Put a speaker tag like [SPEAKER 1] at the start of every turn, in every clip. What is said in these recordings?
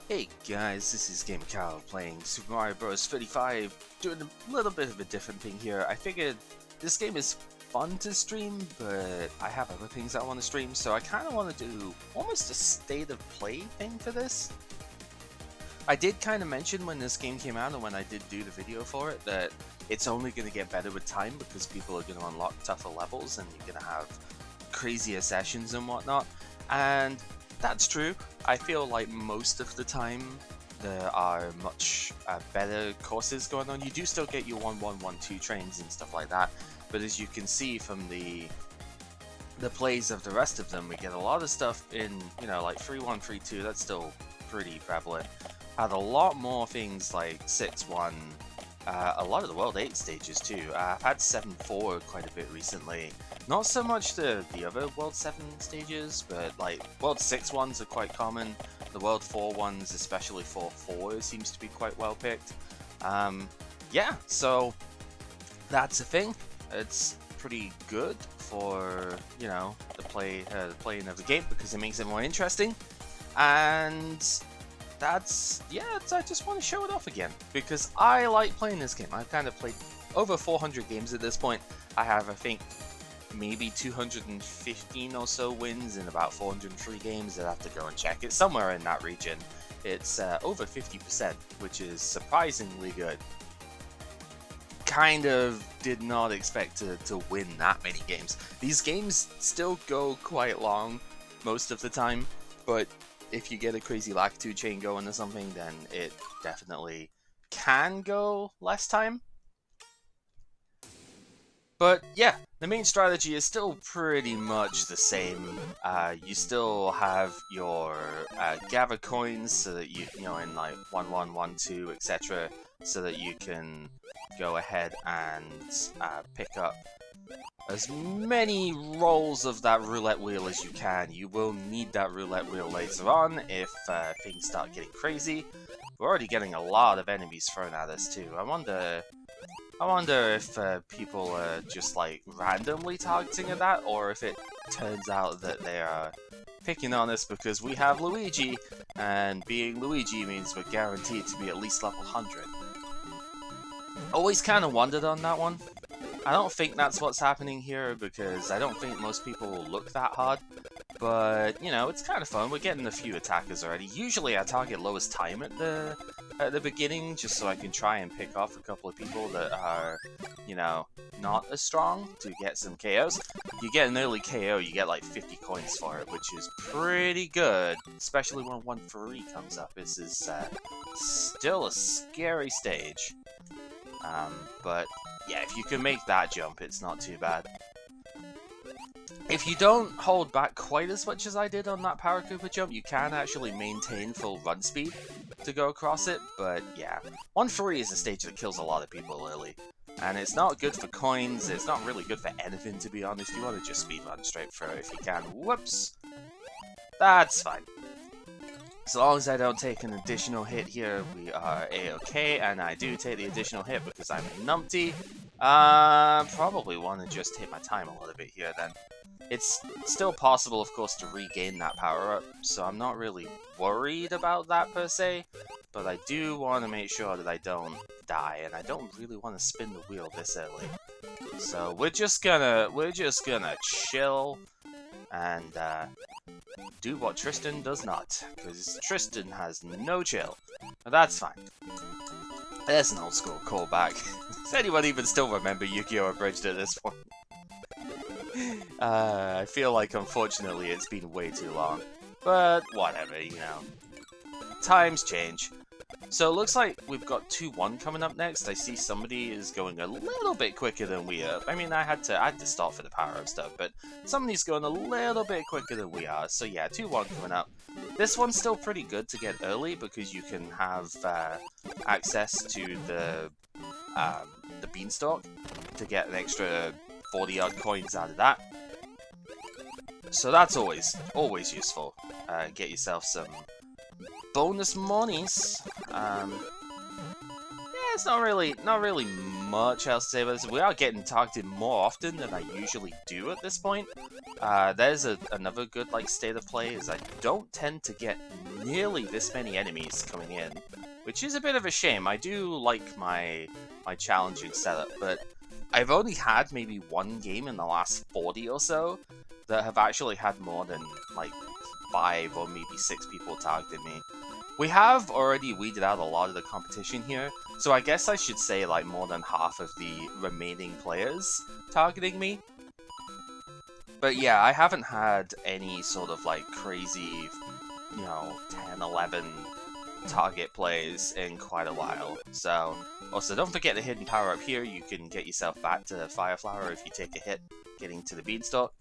[SPEAKER 1] Hey guys, this is Game Cow playing Super Mario Bros. 35, doing a little bit of a different thing here. I figured this game is fun to stream, but I have other things I want to stream, so I kind of want to do almost a state of play thing for this. I did kind of mention when this game came out and when I did do the video for it that it's only going to get better with time because people are going to unlock tougher levels and you're going to have crazier sessions and whatnot. And that's true. I feel like most of the time there are much better courses going on. You do still get your 1-1-1-2 trains and stuff like that, but as you can see from the plays of the rest of them, we get a lot of stuff in, you know, like 3-1, 3-2, that's still pretty prevalent. Had a lot more things like 6-1, a lot of the World 8 stages too. I've had 7-4 quite a bit recently. Not so much the other World 7 stages, but like World 6 ones are quite common. The World 4 ones, especially 4-4, seems to be quite well picked. Yeah, so that's a thing. It's pretty good for, you know, the playing of the game because it makes it more interesting. And that's, yeah, I just want to show it off again because I like playing this game. I've kind of played over 400 games at this point. I have, I think, maybe 215 or so wins in about 403 games. I'd have to go and check. It's somewhere in that region. It's over 50%, which is surprisingly good. Kind of did not expect to win that many games. These games still go quite long most of the time, but if you get a crazy Lakitu chain going or something, then it definitely can go less time. But yeah, the main strategy is still pretty much the same. You still have your gather coins so that you know, in like 1-1, 1-2, etc., so that you can go ahead and pick up as many rolls of that roulette wheel as you can. You will need that roulette wheel later on if things start getting crazy. We're already getting a lot of enemies thrown at us too. I wonder if people are just like randomly targeting at that, or if it turns out that they are picking on us because we have Luigi, and being Luigi means we're guaranteed to be at least level 100. Always kind of wondered on that one. I don't think that's what's happening here because I don't think most people will look that hard. But, you know, it's kind of fun. We're getting a few attackers already. Usually I target lowest time at the beginning just so I can try and pick off a couple of people that are, you know, not as strong to get some KOs. You get an early KO, you get like 50 coins for it, which is pretty good, especially when 1-3 comes up. This is still a scary stage. But yeah, if you can make that jump, it's not too bad. If you don't hold back quite as much as I did on that Power Koopa jump, you can actually maintain full run speed to go across it, but yeah. 1-3 is a stage that kills a lot of people early, and it's not good for coins, it's not really good for anything, to be honest. You want to just speed run straight through if you can. Whoops! That's fine. As long as I don't take an additional hit here, we are a-okay, and I do take the additional hit because I'm a numpty. Probably want to just hit my time a little bit here then. It's still possible, of course, to regain that power-up, so I'm not really worried about that per se, but I do want to make sure that I don't die, and I don't really want to spin the wheel this early. So we're just gonna chill and do what Tristan does not, because Tristan has no chill. But that's fine. There's an old school callback. Does anyone even still remember Yu-Gi-Oh! Abridged at this point? I feel like, unfortunately, it's been way too long. But whatever, you know. Times change. So it looks like we've got 2-1 coming up next. I see somebody is going a little bit quicker than we are. I mean, I had to start for the power-up stuff, but somebody's going a little bit quicker than we are. So yeah, 2-1 coming up. This one's still pretty good to get early because you can have access to the beanstalk to get an extra 40-odd coins out of that. So that's always useful. Get yourself some bonus monies. Yeah, it's not really much else to say about this. We are getting targeted more often than I usually do at this point, there's another good like state of play is I don't tend to get nearly this many enemies coming in, which is a bit of a shame. I do like my challenging setup, but I've only had maybe one game in the last 40 or so that have actually had more than like 5 or maybe 6 people targeting me. We have already weeded out a lot of the competition here, so I guess I should say like more than half of the remaining players targeting me. But yeah, I haven't had any sort of like crazy, 10, 11 target plays in quite a while. So, also don't forget the hidden power up here. You can get yourself back to Fireflower if you take a hit getting to the beanstalk.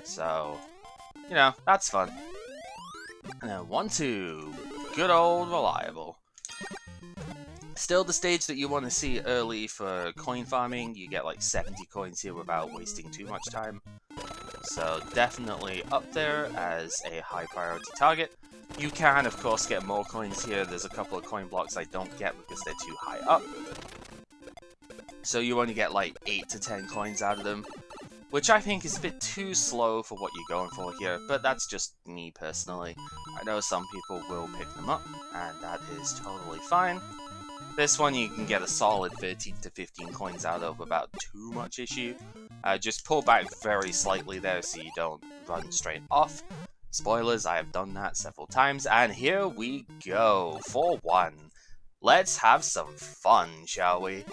[SPEAKER 1] So, that's fun. And then 1-2. Good old reliable. Still the stage that you want to see early for coin farming. You get like 70 coins here without wasting too much time. So definitely up there as a high priority target. You can of course get more coins here. There's a couple of coin blocks I don't get because they're too high up. So you only get like 8 to 10 coins out of them, which I think is a bit too slow for what you're going for here, but that's just me personally. I know some people will pick them up, and that is totally fine. This one you can get a solid 13 to 15 coins out of without too much issue. Just pull back very slightly there so you don't run straight off. Spoilers, I have done that several times, and here we go, 4-1. Let's have some fun, shall we?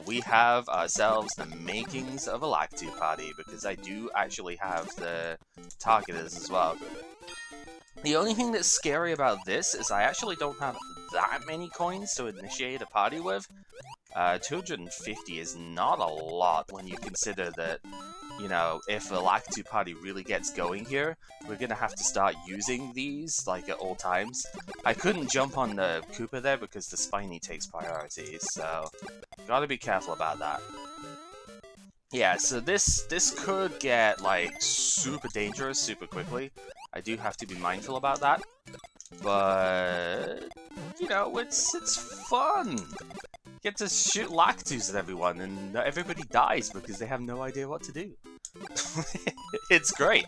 [SPEAKER 1] We have ourselves the makings of a Lakitu party, because I do actually have the targeters as well. The only thing that's scary about this is I actually don't have that many coins to initiate a party with. 250 is not a lot when you consider that, if a Lakitu party really gets going here, we're gonna have to start using these, like, at all times. I couldn't jump on the Koopa there because the Spiny takes priority, so gotta be careful about that. Yeah, so this could get, like, super dangerous super quickly. I do have to be mindful about that. But, it's fun! Get to shoot Lakitus at everyone, and everybody dies because they have no idea what to do. It's great.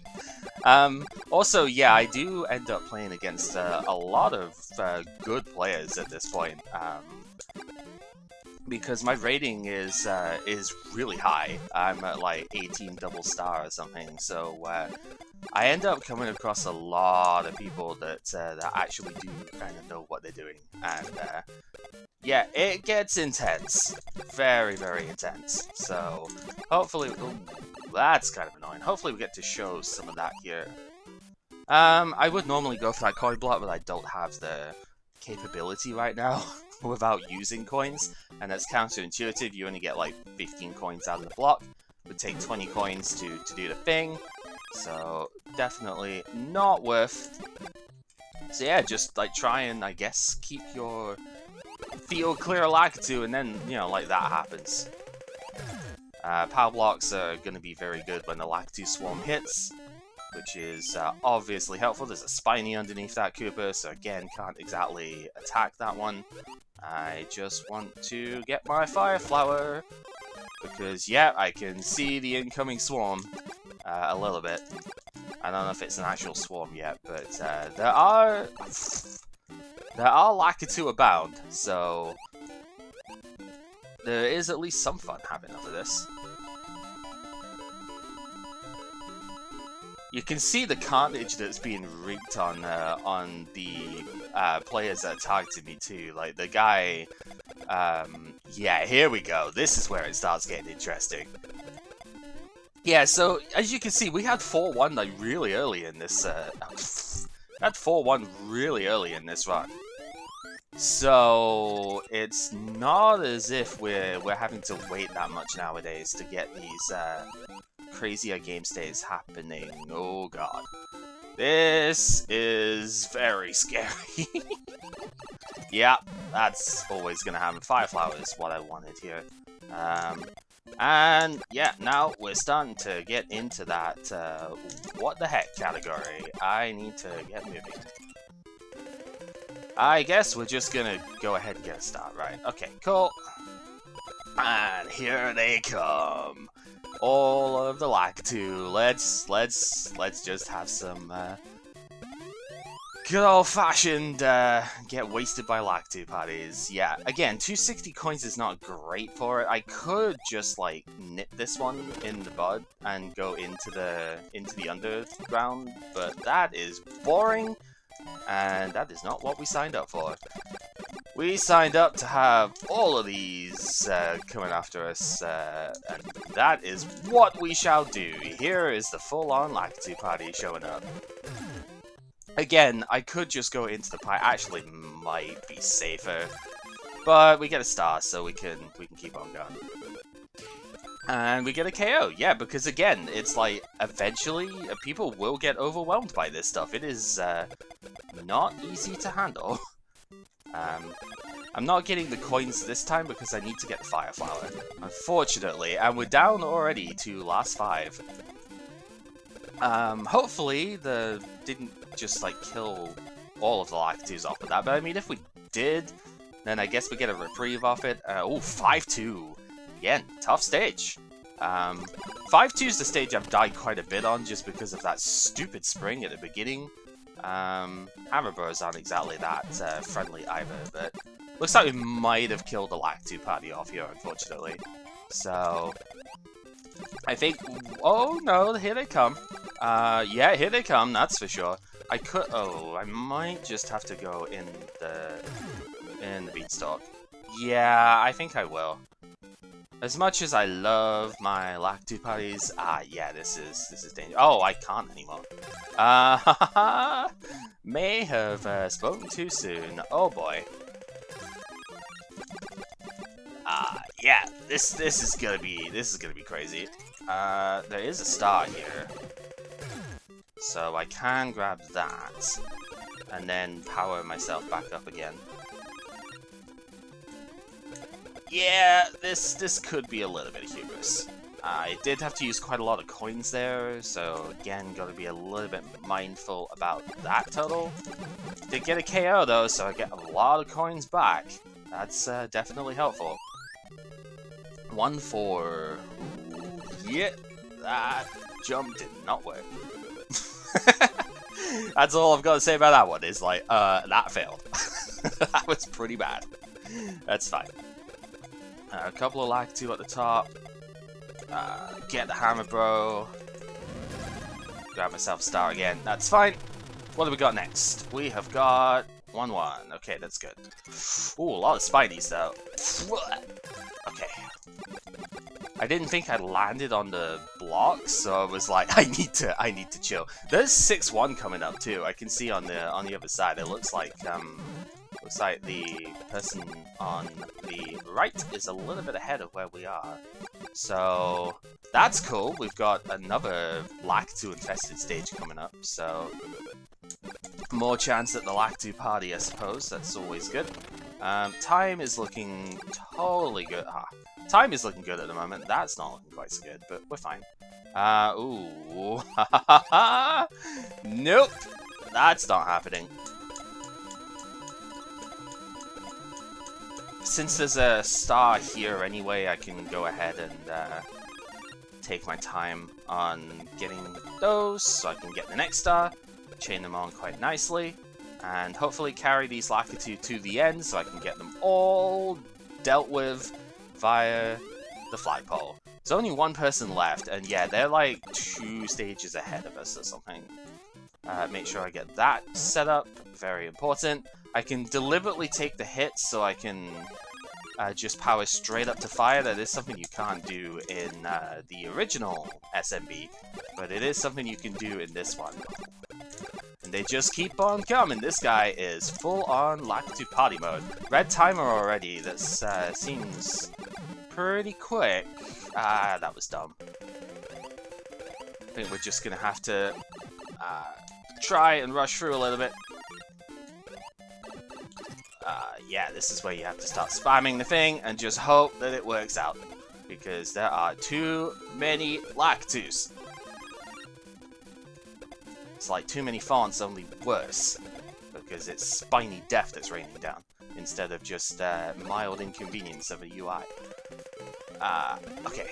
[SPEAKER 1] Also, yeah, I do end up playing against a lot of good players at this point. Because my rating is really high. I'm at like 18 double star or something, so I end up coming across a lot of people that actually do kind of know what they're doing, and yeah, it gets intense, very, very intense. So hopefully, ooh, that's kind of annoying. Hopefully, we get to show some of that here. I would normally go for that coin block, but I don't have the capability right now without using coins, and that's counterintuitive. You only get like 15 coins out of the block. It would take 20 coins to do the thing, so definitely not worth. So yeah, just like try and, I guess, keep your field clear of Lakitu, and then, like that happens. Power blocks are going to be very good when the Lakitu swarm hits, which is obviously helpful. There's a Spiny underneath that Koopa, so again, can't exactly attack that one. I just want to get my Fireflower, because, yeah, I can see the incoming swarm a little bit. I don't know if it's an actual swarm yet, but there are Lakitu abound, so there is at least some fun happening over this. You can see the carnage that's being wreaked on the players that targeted me too. Like the guy, yeah, here we go. This is where it starts getting interesting. Yeah, so as you can see, we had 4-1 like really early in this. Had 4-1 really early in this run. So it's not as if we're having to wait that much nowadays to get these crazier game states happening. Oh god. This is very scary. Yeah, that's always gonna happen. Fireflower is what I wanted here. And yeah, now we're starting to get into that what the heck category. I need to get moving. I guess we're just gonna go ahead and get a start, right? Okay, cool. And here they come. all of the Lakitu. Let's just have some good old-fashioned get wasted by Lakitu parties. Yeah, again, 260 coins is not great for it. I could just like nip this one in the bud and go into the underground, but that is boring, and that is not what we signed up for. We signed up to have all of these coming after us, and that is what we shall do. Here is the full-on Lakitu party showing up. Again, I could just go into the pie. Actually, might be safer, but we get a star, so we can keep on going. And we get a KO, yeah, because again, it's like eventually people will get overwhelmed by this stuff. It is not easy to handle. I'm not getting the coins this time because I need to get the Fire Flower, unfortunately, and we're down already to last 5. Hopefully didn't just like kill all of the Lakitus off of that, but I mean if we did, then I guess we get a reprieve off it. Oh, 5-2. Again, tough stage. 5-2 is the stage I've died quite a bit on just because of that stupid spring at the beginning. Hammer Bros aren't exactly that friendly either, but looks like we might have killed the Lakitu party off here, unfortunately. So I think, oh no, here they come. Yeah, here they come, that's for sure. I might just have to go in the beanstalk. Yeah, I think I will. As much as I love my Lakitu parties, yeah, this is dangerous. Oh, I can't anymore. May have spoken too soon. Oh boy. Yeah, this is gonna be crazy. There is a star here, so I can grab that and then power myself back up again. Yeah, this could be a little bit of hubris. I did have to use quite a lot of coins there, so again, gotta be a little bit mindful about that total. Did get a KO though, so I get a lot of coins back. That's definitely helpful. 1-4. Yeah, that jump did not work. That's all I've got to say about that one, is like, that failed. That was pretty bad. That's fine. A couple of Lakitu at the top. Get the Hammer Bro. Grab myself a star again. That's fine. What do we got next? We have got 1-1. Okay, that's good. Ooh, a lot of Spinies though. Okay. I didn't think I landed on the block, so I was like, I need to chill. There's 6-1 coming up too. I can see on the other side. It looks like the person on the right is a little bit ahead of where we are. So that's cool. We've got another Lakitu infested stage coming up, so more chance at the Lakitu party, I suppose. That's always good. Time is looking totally good. Time is looking good at the moment. That's not looking quite so good, but we're fine. Ooh. Nope. That's not happening. Since there's a star here anyway, I can go ahead and take my time on getting those, so I can get the next star, chain them on quite nicely, and hopefully carry these Lakitu to the end so I can get them all dealt with via the flagpole. There's only one person left, and yeah, they're like 2 stages ahead of us or something. Make sure I get that set up, very important. I can deliberately take the hits so I can just power straight up to fire. That is something you can't do in the original SMB, but it is something you can do in this one. And they just keep on coming. This guy is full-on Lakitu party mode. Red timer already. That seems pretty quick. That was dumb. I think we're just gonna have to try and rush through a little bit. Yeah, this is where you have to start spamming the thing and just hope that it works out, because there are too many Lakitus. It's like too many fonts, only worse, because it's spiny death that's raining down instead of just mild inconvenience of a UI. Okay.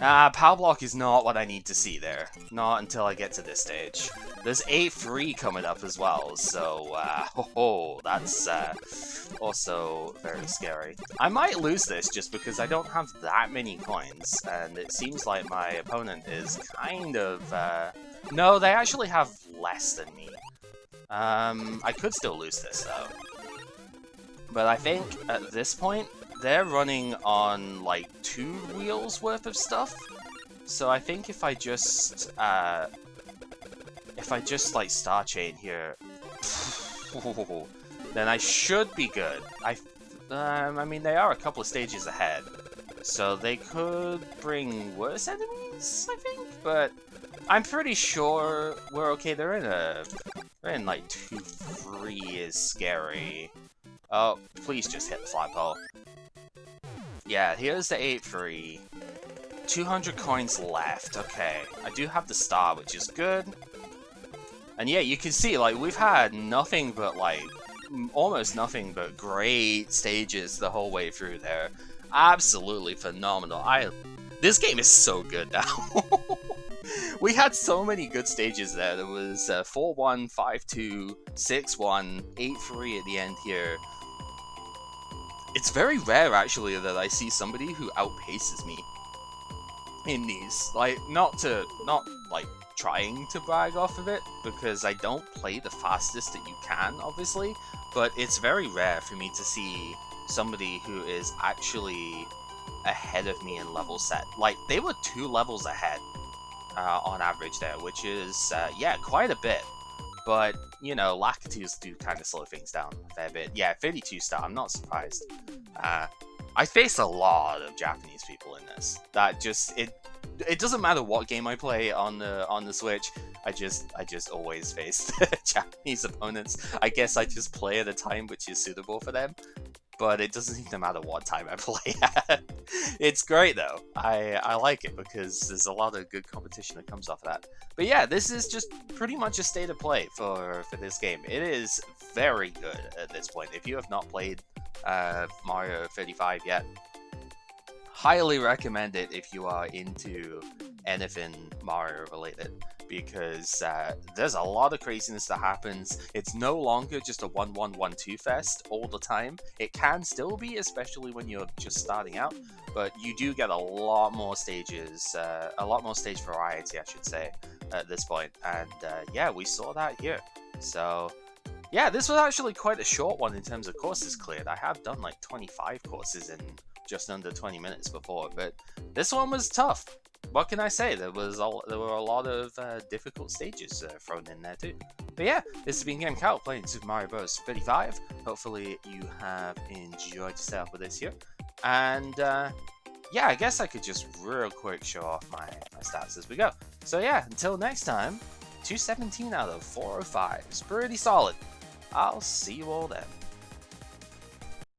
[SPEAKER 1] Power Block is not what I need to see there. Not until I get to this stage. There's 8-3 coming up as well, so, that's, also very scary. I might lose this just because I don't have that many coins, and it seems like my opponent is kind of, no, they actually have less than me. I could still lose this, though. But I think, at this point, they're running on, like, 2 wheels worth of stuff. So I think if I just, like, Star Chain here, then I should be good. I mean, they are a couple of stages ahead. So they could bring worse enemies, I think? But I'm pretty sure we're okay. They're in, like, 2-3 is scary. Oh, please just hit the flagpole. Yeah, here's the 8-3. 200 coins left. Okay, I do have the star, which is good. And yeah, you can see, like, we've had nothing but, like, almost nothing but great stages the whole way through there. Absolutely phenomenal. This game is so good now. We had so many good stages there. There was 4-1, 5-2, 6-1, 8-3 at the end here. It's very rare, actually, that I see somebody who outpaces me in these. Like, not like, trying to brag off of it, because I don't play the fastest that you can, obviously, but it's very rare for me to see somebody who is actually ahead of me in level set. Like, they were 2 levels ahead on average there, which is, yeah, quite a bit. But, you know, Lakitus do kind of slow things down a fair bit. Yeah, 32 star, I'm not surprised. I face a lot of Japanese people in this. That just, it doesn't matter what game I play on the Switch, I just always face Japanese opponents. I guess I just play at a time which is suitable for them. But it doesn't seem to matter what time I play at. It's great though. I like it because there's a lot of good competition that comes off of that. But yeah, this is just pretty much a state of play for this game. It is very good at this point. If you have not played Mario 35 yet, highly recommend it if you are into anything Mario related, because there's a lot of craziness that happens. It's no longer just a 1-1-1-2 fest all the time. It can still be, especially when you're just starting out, but you do get a lot more stages, a lot more stage variety, I should say, at this point. And yeah, we saw that here. So yeah, this was actually quite a short one in terms of courses cleared. I have done like 25 courses in just under 20 minutes before, but this one was tough. What can I say? There were a lot of difficult stages thrown in there too. But yeah, this has been Game Cow playing Super Mario Bros. 35. Hopefully you have enjoyed yourself with this here. And yeah, I guess I could just real quick show off my stats as we go. So yeah, until next time, 217 out of 405 is pretty solid. I'll see you all then.